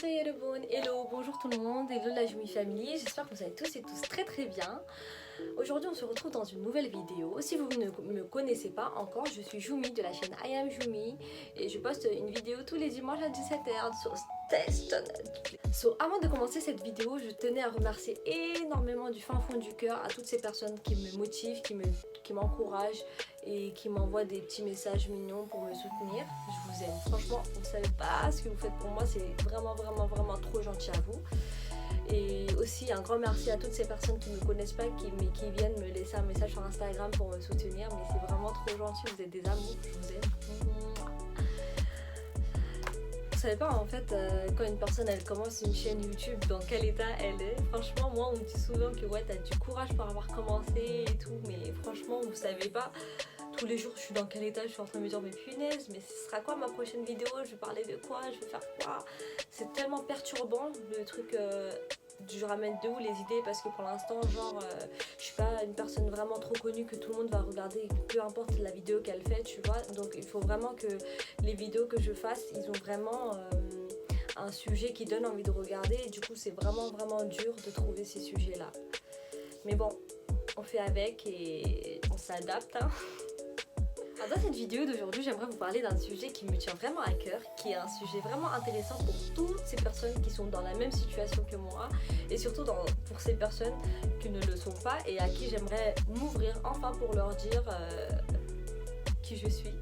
Hello, bonjour tout le monde, hello la Jumi Family, j'espère que vous allez tous et tous très très bien. Aujourd'hui on se retrouve dans une nouvelle vidéo. Si vous ne me connaissez pas encore, je suis Jumi de la chaîne I Am Jumi et je poste une vidéo tous les dimanches à 17h sur avant de commencer cette vidéo, je tenais à remercier énormément du fin fond du cœur à toutes ces personnes qui me motivent, qui m'encouragent et qui m'envoient des petits messages mignons pour me soutenir. Je vous aime, franchement, vous ne savez pas ce que vous faites pour moi, c'est vraiment trop gentil à vous. Et aussi un grand merci à toutes ces personnes qui ne me connaissent pas, qui viennent me laisser un message sur Instagram pour me soutenir, mais c'est vraiment trop gentil, vous êtes des amours, je vous aime. Vous savez pas en fait quand une personne elle commence une chaîne YouTube dans quel état elle est. Franchement moi on me dit souvent que ouais t'as du courage pour avoir commencé et tout, mais franchement vous savez pas tous les jours je suis dans quel état, je suis en train de me dire mais punaise, mais ce sera quoi ma prochaine vidéo, je vais parler de quoi, je vais faire quoi. C'est tellement perturbant le truc, je ramène de où les idées parce que pour l'instant genre je suis pas une personne vraiment trop connue que tout le monde va regarder peu importe la vidéo qu'elle fait, tu vois. Donc il faut vraiment que les vidéos que je fasse ils ont vraiment un sujet qui donne envie de regarder et du coup c'est vraiment dur de trouver ces sujets là, mais bon on fait avec et on s'adapte hein. Alors dans cette vidéo d'aujourd'hui, j'aimerais vous parler d'un sujet qui me tient vraiment à cœur, qui est un sujet vraiment intéressant pour toutes ces personnes qui sont dans la même situation que moi et surtout pour ces personnes qui ne le sont pas et à qui j'aimerais m'ouvrir enfin pour leur dire qui je suis.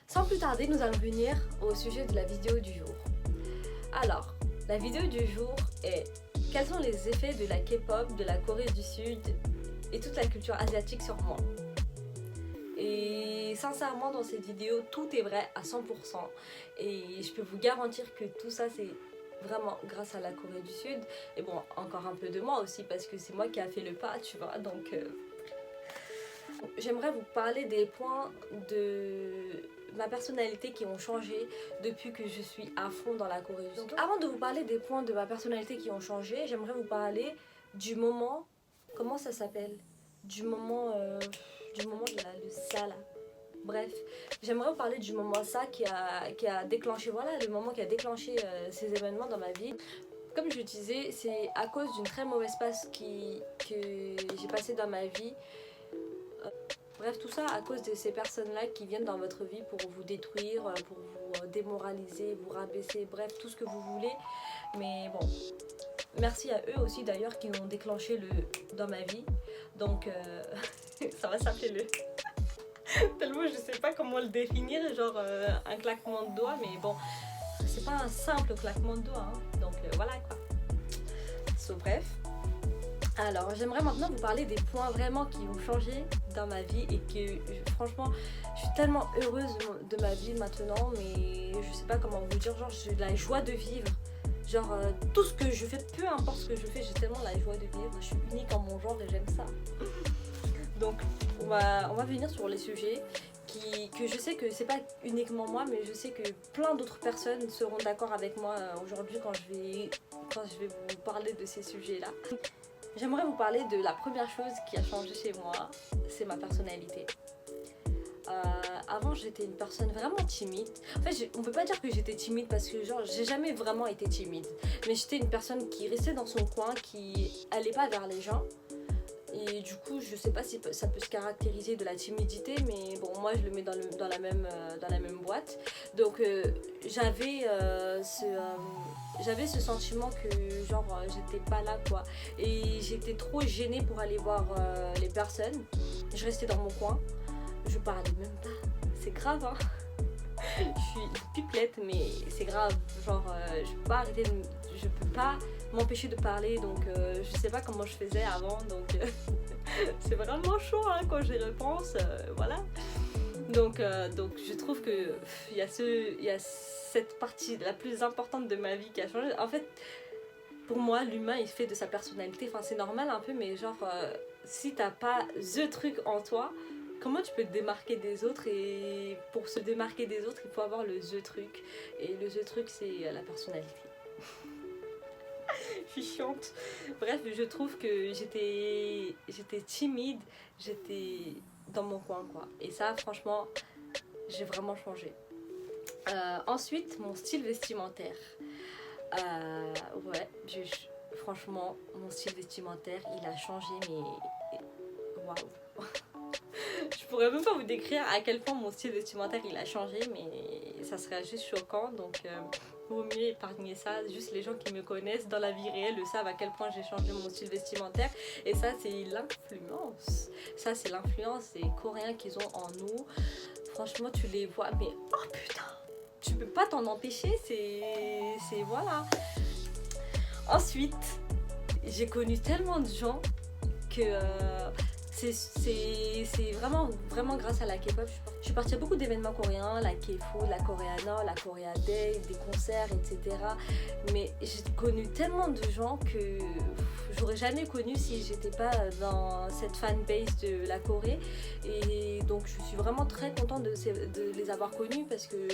Sans plus tarder, nous allons venir au sujet de la vidéo du jour. Alors, la vidéo du jour est quels sont les effets de la K-pop, de la Corée du Sud et toute la culture asiatique sur moi. Et sincèrement dans cette vidéo tout est vrai à 100% et je peux vous garantir que tout ça c'est vraiment grâce à la Corée du Sud et bon encore un peu de moi aussi parce que c'est moi qui a fait le pas tu vois. Donc j'aimerais vous parler des points de ma personnalité qui ont changé depuis que je suis à fond dans la Corée du Sud. Donc, avant de vous parler des points de ma personnalité qui ont changé, j'aimerais vous parler du moment, comment ça s'appelle, du moment de ça là. Bref, j'aimerais vous parler du moment ça qui a déclenché, voilà, le moment qui a déclenché ces événements dans ma vie. Comme je disais, c'est à cause d'une très mauvaise passe que j'ai passée dans ma vie. Bref, tout ça à cause de ces personnes-là qui viennent dans votre vie pour vous détruire, pour vous démoraliser, vous rabaisser, bref, tout ce que vous voulez. Mais bon, merci à eux aussi d'ailleurs qui ont déclenché dans ma vie. Donc, ça va s'appeler tellement je sais pas comment le définir, genre un claquement de doigts, mais bon, c'est pas un simple claquement de doigts, hein. Donc voilà quoi. So, bref. Alors j'aimerais maintenant vous parler des points vraiment qui ont changé dans ma vie et que franchement je suis tellement heureuse de ma vie maintenant, mais je sais pas comment vous dire, genre j'ai de la joie de vivre. Genre tout ce que je fais, peu importe ce que je fais, j'ai tellement la joie de vivre, je suis unique en mon genre et j'aime ça. Donc on va venir sur les sujets que je sais que c'est pas uniquement moi, mais je sais que plein d'autres personnes seront d'accord avec moi aujourd'hui quand je vais vous parler de ces sujets là. J'aimerais vous parler de la première chose qui a changé chez moi, c'est ma personnalité. Avant j'étais une personne vraiment timide. En fait on peut pas dire que j'étais timide parce que genre j'ai jamais vraiment été timide, mais j'étais une personne qui restait dans son coin, qui allait pas vers les gens. Et du coup je sais pas si ça peut se caractériser de la timidité, mais bon moi je le mets dans la même boîte. Donc j'avais ce sentiment que genre j'étais pas là quoi, et j'étais trop gênée pour aller voir les personnes. Je restais dans mon coin, je parlais même pas, c'est grave hein. Je suis une pipelette mais c'est grave, genre je peux pas m'empêcher de parler, donc je sais pas comment je faisais avant, donc c'est vraiment chaud hein, quand j'y repense, voilà. Donc je trouve que il y a cette partie la plus importante de ma vie qui a changé. En fait pour moi l'humain il fait de sa personnalité, enfin c'est normal un peu, mais genre si t'as pas the truc en toi, comment tu peux te démarquer des autres? Et pour se démarquer des autres il faut avoir le the truc, et le the truc c'est la personnalité. Je suis chiante. Bref, je trouve que j'étais timide, j'étais dans mon coin quoi, et ça franchement j'ai vraiment changé. Ensuite mon style vestimentaire. Ouais, franchement, mon style vestimentaire, il a changé, mais waouh. Je pourrais même pas vous décrire à quel point mon style vestimentaire il a changé, mais ça serait juste choquant. Donc, vaut mieux épargner ça. Juste les gens qui me connaissent dans la vie réelle le savent à quel point j'ai changé mon style vestimentaire. Et ça, c'est l'influence. Ça, c'est l'influence des Coréens qu'ils ont en nous. Franchement, tu les vois, mais oh putain, tu peux pas t'en empêcher. C'est voilà. Ensuite, j'ai connu tellement de gens que c'est vraiment, vraiment grâce à la K-pop. Je suis partie à beaucoup d'événements coréens, la K-food, la Koreana, la Korea Day, des concerts, etc. Mais j'ai connu tellement de gens que j'aurais jamais connu si j'étais pas dans cette fanbase de la Corée. Et donc je suis vraiment très contente de les avoir connus parce que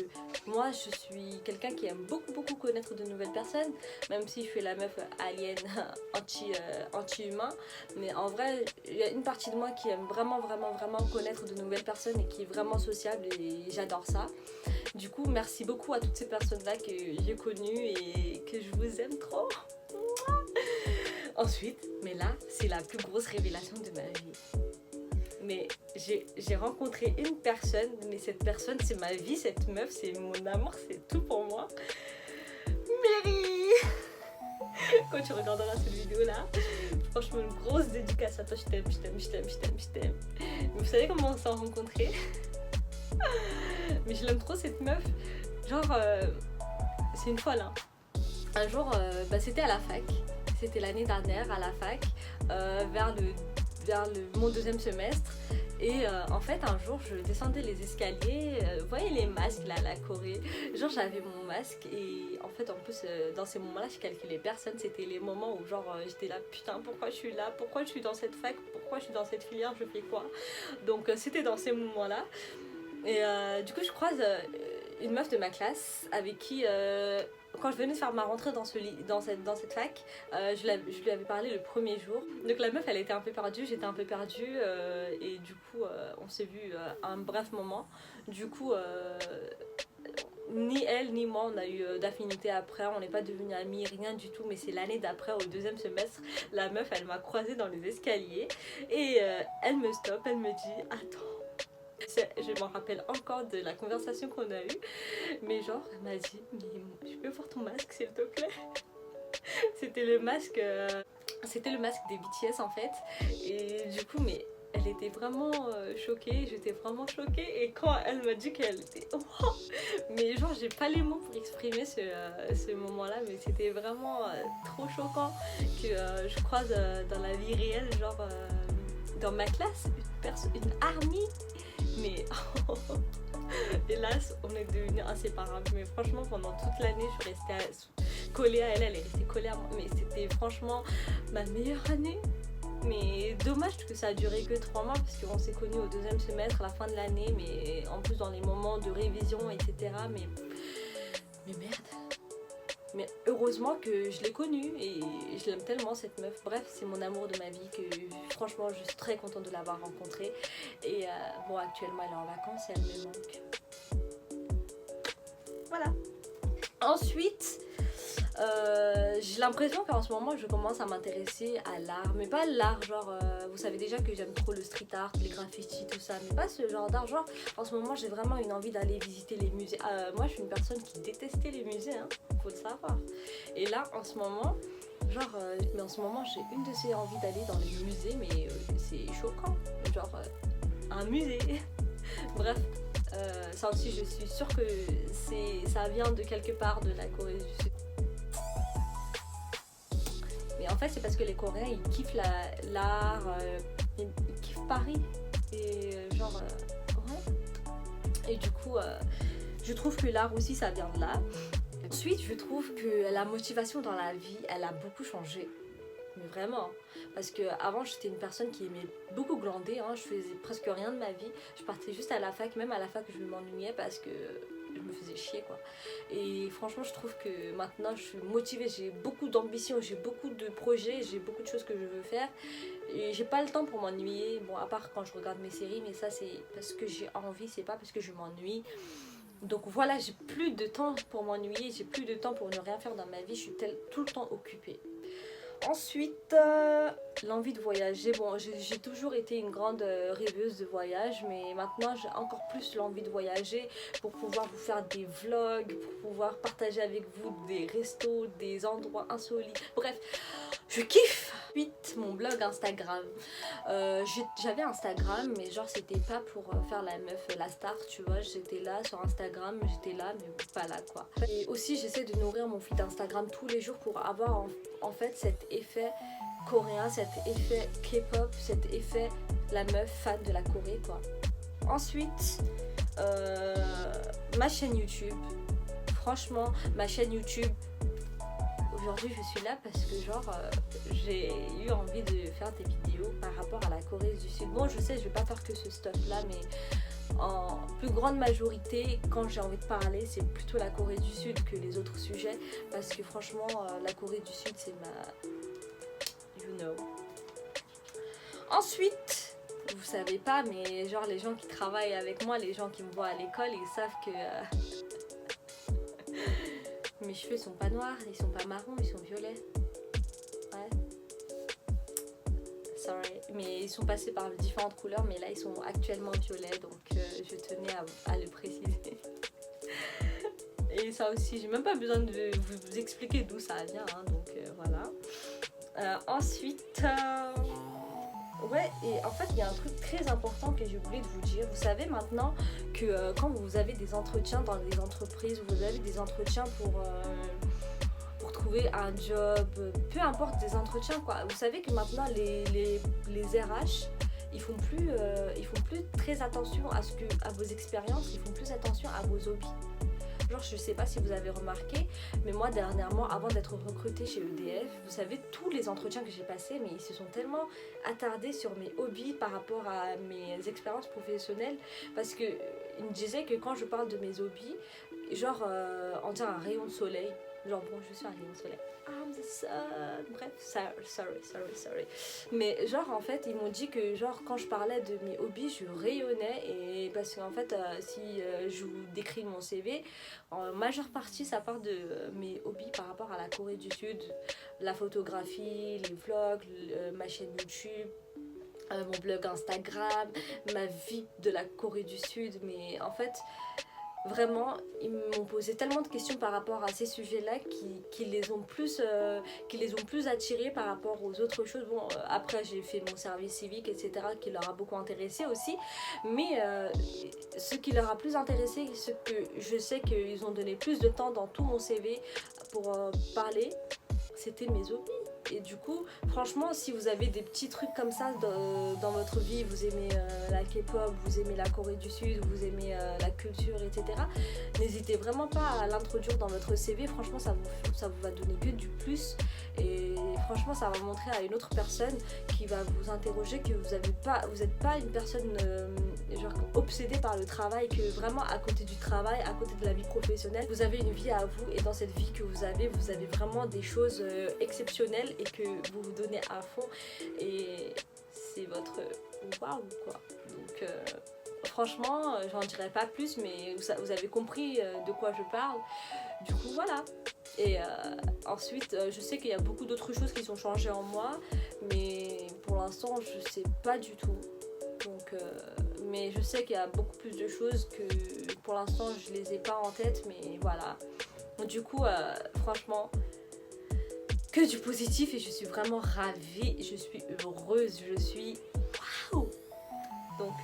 moi je suis quelqu'un qui aime beaucoup beaucoup connaître de nouvelles personnes, même si je suis la meuf alien anti-humain. Mais en vrai, il y a une partie de moi qui aime vraiment vraiment vraiment connaître de nouvelles personnes et qui est vraiment sociable et j'adore ça. Du coup, merci beaucoup à toutes ces personnes-là que j'ai connues et que je vous aime trop. Ensuite, mais là, c'est la plus grosse révélation de ma vie. Mais j'ai rencontré une personne, mais cette personne, c'est ma vie, cette meuf, c'est mon amour, c'est tout pour moi. Mary. Quand tu regarderas cette vidéo-là, franchement, une grosse dédicace à toi, je t'aime, je t'aime, je t'aime, je t'aime, je t'aime. Vous savez comment on s'est rencontrés? Mais je l'aime trop cette meuf. Genre, c'est une folle, hein. Un jour, c'était à la fac. C'était l'année dernière à la fac, vers mon deuxième semestre. Et en fait, un jour, je descendais les escaliers. Vous voyez les masques là, la Corée. Genre, j'avais mon masque. Et en fait, en plus, dans ces moments-là, je calculais personne. C'était les moments où, genre, j'étais là, putain, pourquoi je suis là? Pourquoi je suis dans cette fac? Pourquoi je suis dans cette filière? Je fais quoi? Donc, c'était dans ces moments-là. Et du coup, je croise une meuf de ma classe avec qui, quand je venais de faire ma rentrée dans cette fac, je lui avais parlé le premier jour. Donc la meuf, elle était un peu perdue, j'étais un peu perdue, et du coup, on s'est vu un bref moment. Du coup, ni elle ni moi, on a eu d'affinité après, on n'est pas devenus amis, rien du tout. Mais c'est l'année d'après, au deuxième semestre, la meuf, elle m'a croisée dans les escaliers et elle me stoppe, elle me dit « Attends ». Je m'en rappelle encore de la conversation qu'on a eue, mais genre elle m'a dit mais je peux voir ton masque s'il te plaît. C'était le masque des BTS en fait, et du coup mais elle était vraiment choquée, j'étais vraiment choquée, et quand elle m'a dit qu'elle était oh, mais genre j'ai pas les mots pour exprimer ce moment là, mais c'était vraiment trop choquant que je croise dans la vie réelle, genre dans ma classe une army. Mais hélas, on est devenus inséparables. Mais franchement, pendant toute l'année, je suis restée collée à elle, elle est restée collée à moi. Mais c'était franchement ma meilleure année. Mais dommage que ça a duré que 3 mois parce qu'on s'est connus au deuxième semestre, à la fin de l'année, mais en plus dans les moments de révision, etc. Mais merde. Mais heureusement que je l'ai connue et je l'aime tellement cette meuf. Bref, c'est mon amour de ma vie que franchement je suis très contente de l'avoir rencontrée. Et bon, actuellement elle est en vacances et elle me manque. Voilà. Ensuite, j'ai l'impression qu'en ce moment je commence à m'intéresser à l'art. Mais pas l'art genre, vous savez déjà que j'aime trop le street art, les graffitis, tout ça. Mais pas ce genre d'art. Genre, en ce moment j'ai vraiment une envie d'aller visiter les musées. Moi je suis une personne qui détestait les musées, hein, faut le savoir. Et là en ce moment, genre, mais en ce moment j'ai une de ces envies d'aller dans les musées, mais c'est choquant. Genre, un musée. Bref. Ça aussi je suis sûre que ça vient de quelque part de la Corée du Sud. Mais en fait c'est parce que les Coréens ils kiffent l'art, ils kiffent Paris. Et genre ouais. Et du coup je trouve que l'art aussi ça vient de là. Ensuite je trouve que la motivation dans la vie elle a beaucoup changé. Mais vraiment, parce que avant j'étais une personne qui aimait beaucoup glander, hein. Je faisais presque rien de ma vie, je partais juste à la fac, même à la fac je m'ennuyais parce que je me faisais chier quoi. Et franchement je trouve que maintenant je suis motivée, j'ai beaucoup d'ambition, j'ai beaucoup de projets, j'ai beaucoup de choses que je veux faire et j'ai pas le temps pour m'ennuyer, bon à part quand je regarde mes séries, mais ça c'est parce que j'ai envie, c'est pas parce que je m'ennuie. Donc voilà, j'ai plus de temps pour m'ennuyer, j'ai plus de temps pour ne rien faire dans ma vie, je suis tout le temps occupée. Ensuite, l'envie de voyager. Bon, j'ai toujours été une grande rêveuse de voyage, mais maintenant j'ai encore plus l'envie de voyager pour pouvoir vous faire des vlogs, pour pouvoir partager avec vous des restos, des endroits insolites. Bref, je kiffe. Ensuite, mon blog Instagram. J'avais Instagram, mais genre c'était pas pour faire la meuf, la star, tu vois. J'étais là sur Instagram, j'étais là, mais pas là quoi. Et aussi, j'essaie de nourrir mon feed Instagram tous les jours pour avoir en fait cet effet coréen, cet effet K-pop, cet effet la meuf fan de la Corée quoi. Ensuite, ma chaîne YouTube. Franchement, ma chaîne YouTube, aujourd'hui je suis là parce que genre j'ai eu envie de faire des vidéos par rapport à la Corée du Sud. Bon, je sais, je vais pas faire que ce stuff là, mais en plus grande majorité, quand j'ai envie de parler, c'est plutôt la Corée du Sud que les autres sujets, parce que franchement la Corée du Sud c'est ma... you know. Ensuite, vous savez pas, mais genre les gens qui travaillent avec moi, les gens qui me voient à l'école, ils savent que mes cheveux sont pas noirs, ils sont pas marrons, ils sont violets. Ouais. Sorry. Mais ils sont passés par différentes couleurs, mais là ils sont actuellement violets, donc je tenais à le préciser. Et ça aussi, j'ai même pas besoin de vous expliquer d'où ça vient, hein, donc voilà. Ensuite, ouais, et en fait il y a un truc très important que j'ai oublié de vous dire. Vous savez maintenant que quand vous avez des entretiens dans les entreprises, vous avez des entretiens pour trouver un job, peu importe, des entretiens quoi. Vous savez que maintenant les RH ils font plus très attention à vos expériences, ils font plus attention à vos hobbies. Genre, je sais pas si vous avez remarqué, mais moi dernièrement, avant d'être recrutée chez EDF, vous savez, tous les entretiens que j'ai passés, mais ils se sont tellement attardés sur mes hobbies par rapport à mes expériences professionnelles, parce que ils me disaient que quand je parle de mes hobbies, genre on dirait un rayon de soleil. Genre bon, je suis un rayon de soleil. I'm the sun. Bref, sorry. Mais genre en fait, ils m'ont dit que genre quand je parlais de mes hobbies, je rayonnais, et parce qu'en fait, si je vous décris mon CV, en majeure partie ça part de mes hobbies par rapport à la Corée du Sud, la photographie, les vlogs, ma chaîne YouTube. Mon blog Instagram, ma vie de la Corée du Sud, mais en fait vraiment ils m'ont posé tellement de questions par rapport à ces sujets là qui les ont plus attirés par rapport aux autres choses. Bon, après j'ai fait mon service civique etc qui leur a beaucoup intéressé aussi, mais ce qui leur a plus intéressé, ce que je sais qu'ils ont donné plus de temps dans tout mon CV pour parler, c'était mes hobbies. Et du coup, franchement, si vous avez des petits trucs comme ça dans votre vie, vous aimez la K-pop, vous aimez la Corée du Sud, vous aimez la culture, etc., n'hésitez vraiment pas à l'introduire dans votre CV. Franchement, ça vous va donner que du plus. Et franchement, ça va montrer à une autre personne qui va vous interroger que vous n'êtes pas une personne genre obsédée par le travail, que vraiment à côté du travail, à côté de la vie professionnelle, vous avez une vie à vous, et dans cette vie que vous avez vraiment des choses exceptionnelles et que vous vous donnez à fond, et c'est votre waouh quoi. Donc franchement, j'en dirai pas plus, mais vous avez compris de quoi je parle. Du coup voilà. Et ensuite, je sais qu'il y a beaucoup d'autres choses qui sont changées en moi, mais pour l'instant, je sais pas du tout. Donc, mais je sais qu'il y a beaucoup plus de choses que pour l'instant, je les ai pas en tête, mais voilà. Donc, du coup, franchement, que du positif, et je suis vraiment ravie, je suis heureuse, je suis waouh. Donc,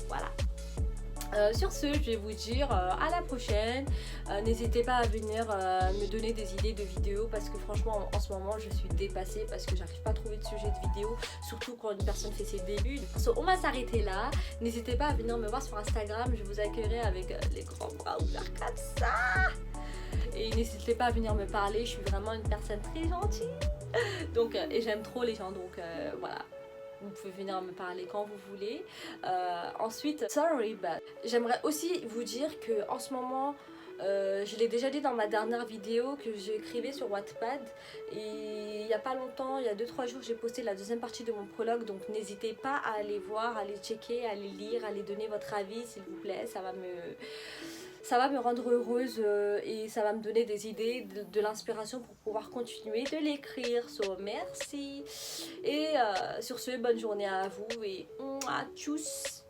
voilà. Sur ce, je vais vous dire à la prochaine. N'hésitez pas à venir me donner des idées de vidéos, parce que franchement en ce moment je suis dépassée parce que j'arrive pas à trouver de sujet de vidéo, surtout quand une personne fait ses débuts. On va s'arrêter là. N'hésitez pas à venir me voir sur Instagram, je vous accueillerai avec les grands bras ouverts comme ça. Et n'hésitez pas à venir me parler, je suis vraiment une personne très gentille. Donc, et j'aime trop les gens, donc voilà. Vous pouvez venir me parler quand vous voulez. Ensuite, sorry, but j'aimerais aussi vous dire que en ce moment, je l'ai déjà dit dans ma dernière vidéo que j'écrivais sur Wattpad. Et il n'y a pas longtemps, il y a 2-3 jours, j'ai posté la deuxième partie de mon prologue. Donc n'hésitez pas à aller voir, à aller checker, à aller lire, à aller donner votre avis s'il vous plaît. ça va me rendre heureuse et ça va me donner des idées, de l'inspiration pour pouvoir continuer de l'écrire. So, merci. Et sur ce, bonne journée à vous et à tchuss.